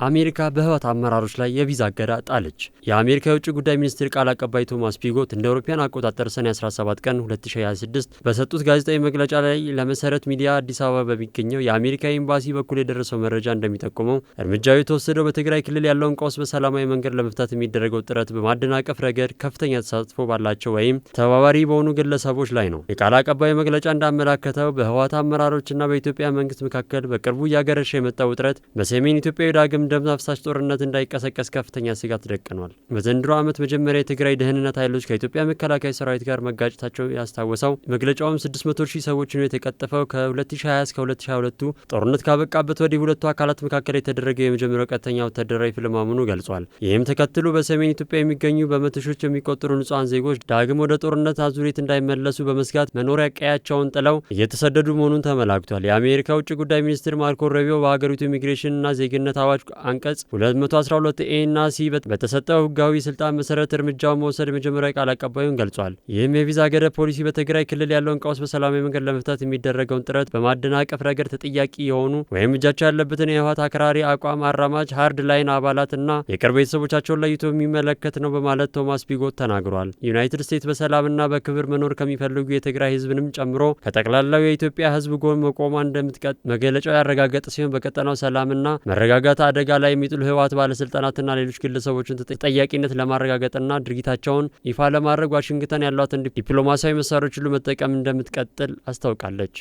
አሜሪካ በህወሓት አመራሮች ላይ የቪዛ እገዳ ጣለች። የአሜሪካ የውጭ ጉዳይ ሚኒስቴር ቃል አቀባይ ቶማስ ፒጎት እንደ አውሮፓውያን አቆጣጠር ሰኔ 17 ቀን 2026 በሰጡት ጋዜጣዊ መግለጫ ላይ ለመሰረት ሚዲያ አዲስ አበባ በሚገኘው የአሜሪካ ኤምባሲ በኩል የደረሰው መረጃ እንደሚጠቁመው እርምጃው የተወሰደው በትግራይ ክልል ያለውን ቀውስ በሰላማዊ መንገድ ለመፍታት የሚደረገው ጥረት በማደናቀፍ ረገድ ከፍተኛ ተሳትፎ ባላቸው ወይም ተባባሪ በሆኑ ግለሰቦች ላይ ነው። የቃል አቀባዩ መግለጫ እንዳመላከተው በህወሓት አመራሮችና በኢትዮጵያ መንግስት መካከል በቅርቡ እያገረሸ የመጣው ውጥረት በሰሜን ኢትዮጵያ ዳግም ደም አፍሳሽ ጦርነት እንዳይቀሰቀስ ከፍተኛ ስጋት ደቅኗል። በዘንድሮ ዓመት መጀመሪያ የትግራይ ደህንነት ኃይሎች ከኢትዮጵያ መከላከያ ሰራዊት ጋር መጋጨታቸው ያስታወሰው መግለጫውም 600,000 ሰዎችን የተቀጠፈው ከ2020 እስከ 2022 ጦርነት ካበቃበት ወዲህ ሁለቱ አካላት መካከል የተደረገው የመጀመሪያው ቀጥተኛ ወታደራዊ ፊልም መሆኑን ገልጿል። ይህም ተከትሎ በሰሜን ኢትዮጵያ የሚገኙ በመቶ ሺዎች የሚቆጠሩ ንጹሃን ዜጎች ዳግም ወደ ጦርነት አዙሪት እንዳይመለሱ በመስጋት መኖሪያ ቀያቸውን ጥለው እየተሰደዱ መሆኑን ተመላክቷል። የአሜሪካ ውጭ ጉዳይ ሚኒስትር ማርኮ ሩቢዮ በሀገሪቱ ኢሚግሬሽንና ዜግነት አዋጅ አንቀጽ 212 ኤ እና ሲ በተሰጠው ህጋዊ ስልጣን መሰረት እርምጃውን መውሰድ የመጀመሪያ ቃል አቀባዩን ገልጿል። ይህም የቪዛ ገደብ ፖሊሲ በትግራይ ክልል ያለውን ቀውስ በሰላማዊ መንገድ ለመፍታት የሚደረገውን ጥረት በማደናቀፍ ረገድ ተጠያቂ የሆኑ ወይም እጃቸው ያለበትን የህወሓት አክራሪ አቋም አራማጅ ሃርድ ላይን አባላትና የቅርብ ቤተሰቦቻቸውን ለይቶ የሚመለከት ነው በማለት ቶማስ ፒጎት ተናግሯል። ዩናይትድ ስቴትስ በሰላምና በክብር መኖር ከሚፈልጉ የትግራይ ህዝብንም ጨምሮ ከጠቅላላው የኢትዮጵያ ህዝብ ጎን መቆሟ እንደምትቀጥ መግለጫው ያረጋገጠ ሲሆን በቀጠናው ሰላምና መረጋጋት አደጋ ላይ የሚጥሉ ህወሓት ባለስልጣናትና ሌሎች ግለሰቦችን ተጠያቂነት ለማረጋገጥና ድርጊታቸውን ይፋ ለማድረግ ዋሽንግተን ያሏትን ዲፕሎማሲያዊ መሳሪያዎች ሁሉ መጠቀም እንደምትቀጥል አስታውቃለች።